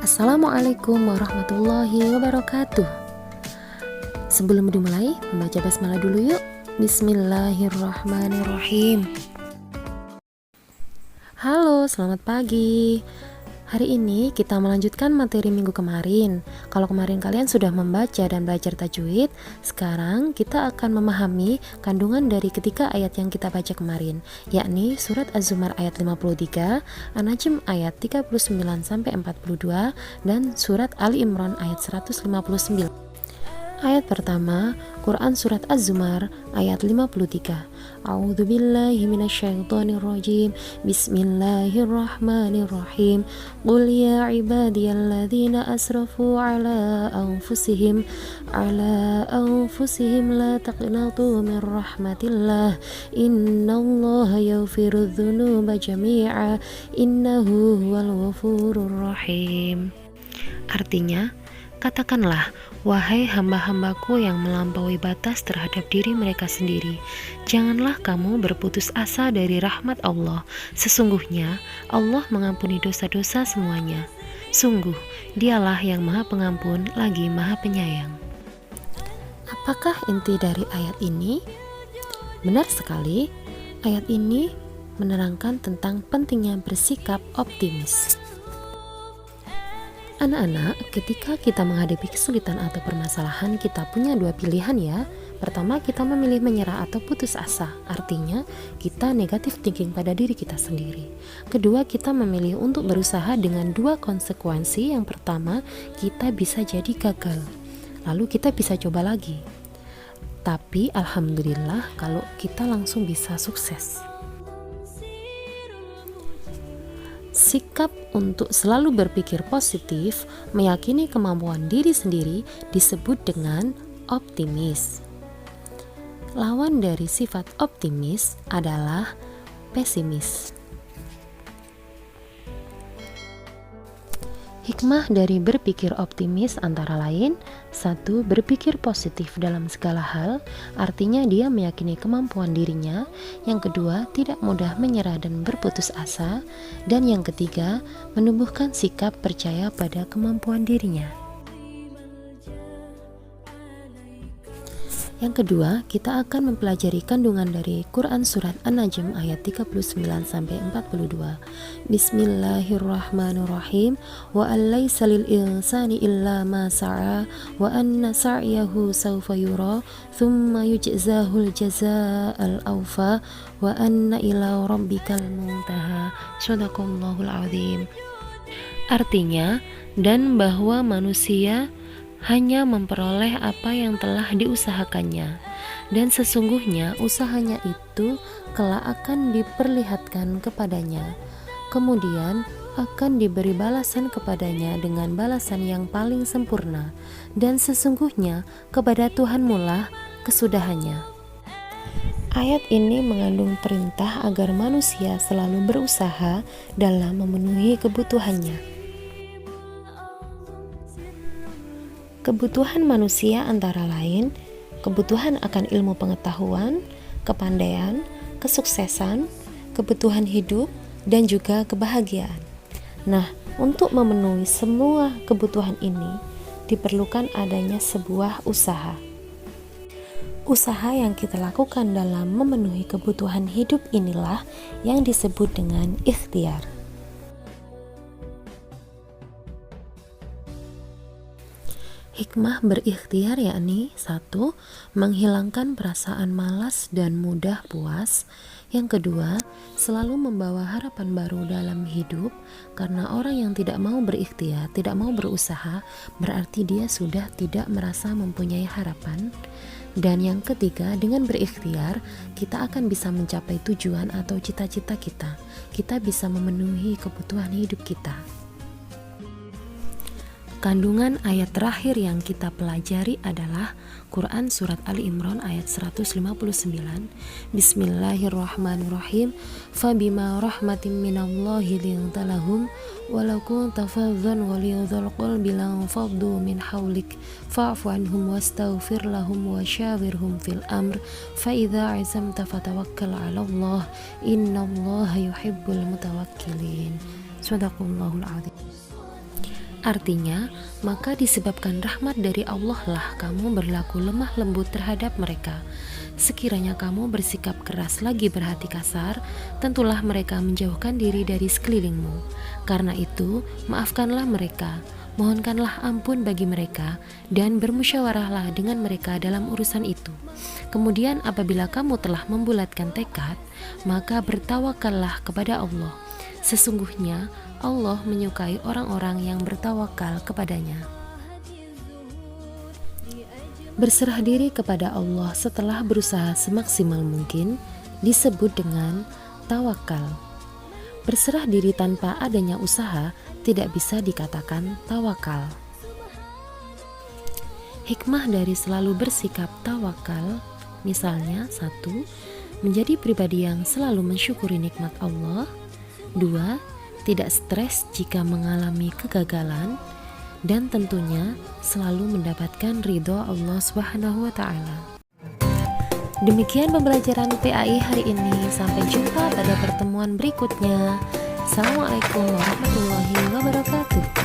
Assalamualaikum warahmatullahi wabarakatuh. Sebelum dimulai, membaca basmalah dulu yuk. Bismillahirrahmanirrahim. Halo, selamat pagi. Hari ini kita melanjutkan materi minggu kemarin. Kalau kemarin kalian sudah membaca dan belajar tajwid, sekarang kita akan memahami kandungan dari ketiga ayat yang kita baca kemarin, yakni surat Az-Zumar ayat 53, An-Najm ayat 39-42, dan surat Ali Imran ayat 159. Ayat pertama, Quran Surat Az-Zumar ayat 53. A'udzubillahi minasyaitonirrajim. Bismillahirrahmanirrahim. Qul ya ibadiyalladzina asrafu ala anfusihim la taqnatu min rahmatillah. Innallaha yaghfirudz dzunuba jami'a. Innahu huwal ghafurur rahim. Artinya, katakanlah, wahai hamba-hambaku yang melampaui batas terhadap diri mereka sendiri, janganlah kamu berputus asa dari rahmat Allah. Sesungguhnya Allah mengampuni dosa-dosa semuanya. Sungguh, Dialah yang Maha Pengampun lagi Maha Penyayang. Apakah inti dari ayat ini? Benar sekali, ayat ini menerangkan tentang pentingnya bersikap optimis. Anak-anak, ketika kita menghadapi kesulitan atau permasalahan, kita punya dua pilihan ya. Pertama, kita memilih menyerah atau putus asa. Artinya, kita negatif thinking pada diri kita sendiri. Kedua, kita memilih untuk berusaha dengan dua konsekuensi. Yang pertama, kita bisa jadi gagal. Lalu kita bisa coba lagi. Tapi, alhamdulillah kalau kita langsung bisa sukses. Sikap untuk selalu berpikir positif, meyakini kemampuan diri sendiri disebut dengan optimis. Lawan dari sifat optimis adalah pesimis. Hikmah dari berpikir optimis antara lain: 1. Berpikir positif dalam segala hal, artinya dia meyakini kemampuan dirinya. Yang kedua, tidak mudah menyerah dan berputus asa. Dan yang ketiga, menumbuhkan sikap percaya pada kemampuan dirinya. Yang kedua, kita akan mempelajari kandungan dari Quran Surat An-Najm ayat 39-42. Bismillahirrahmanirrahim. Wa allaysa lil insani illa ma sa'a wa anna sa'yahu sawfa yura thumma yujzahul jazaa'al awfa wa anna ila rabbikal muntaha. Shadaqallahul azim. Artinya, dan bahwa manusia hanya memperoleh apa yang telah diusahakannya, dan sesungguhnya usahanya itu kelak akan diperlihatkan kepadanya, kemudian akan diberi balasan kepadanya dengan balasan yang paling sempurna, dan sesungguhnya kepada Tuhanmu lah kesudahannya. Ayat ini mengandung perintah agar manusia selalu berusaha dalam memenuhi kebutuhannya. Kebutuhan manusia antara lain kebutuhan akan ilmu pengetahuan, kepandaian, kesuksesan, kebutuhan hidup, dan juga kebahagiaan. Nah, untuk memenuhi semua kebutuhan ini diperlukan adanya sebuah usaha. Usaha yang kita lakukan dalam memenuhi kebutuhan hidup inilah yang disebut dengan ikhtiar. Hikmah berikhtiar yakni 1. Menghilangkan perasaan malas dan mudah puas. Yang kedua, selalu membawa harapan baru dalam hidup, karena orang yang tidak mau berikhtiar, tidak mau berusaha, berarti dia sudah tidak merasa mempunyai harapan. Dan yang ketiga, dengan berikhtiar, kita akan bisa mencapai tujuan atau cita-cita kita. Kita bisa memenuhi kebutuhan hidup kita. Kandungan ayat terakhir yang kita pelajari adalah Quran Surat Ali Imran ayat 159. Bismillahirrahmanirrahim. Fabima rahmatin minallahi linta lahum walau kunta fadhan ghalidhal qalbi lanfaddu min hawlik fa'fu anhum wastaghfir lahum wasyawirhum fil amr fa idza azamta fatawakkal 'ala Allah innallaha yuhibbul mutawakkilin. Shadaqallahul azim. Artinya, maka disebabkan rahmat dari Allah lah kamu berlaku lemah lembut terhadap mereka. Sekiranya kamu bersikap keras lagi berhati kasar, tentulah mereka menjauhkan diri dari sekelilingmu. Karena itu, maafkanlah mereka, mohonkanlah ampun bagi mereka, dan bermusyawarahlah dengan mereka dalam urusan itu. Kemudian apabila kamu telah membulatkan tekad, maka bertawakallah kepada Allah. Sesungguhnya Allah menyukai orang-orang yang bertawakal kepadanya. Berserah diri kepada Allah setelah berusaha semaksimal mungkin disebut dengan tawakal. Berserah diri tanpa adanya usaha tidak bisa dikatakan tawakal. Hikmah dari selalu bersikap tawakal, misalnya 1. Menjadi pribadi yang selalu mensyukuri nikmat Allah. 2. Tidak stres jika mengalami kegagalan, dan tentunya selalu mendapatkan ridho Allah Subhanahu wa Ta'ala. Demikian pembelajaran PAI hari ini. Sampai jumpa pada pertemuan berikutnya. Assalamualaikum warahmatullahi wabarakatuh.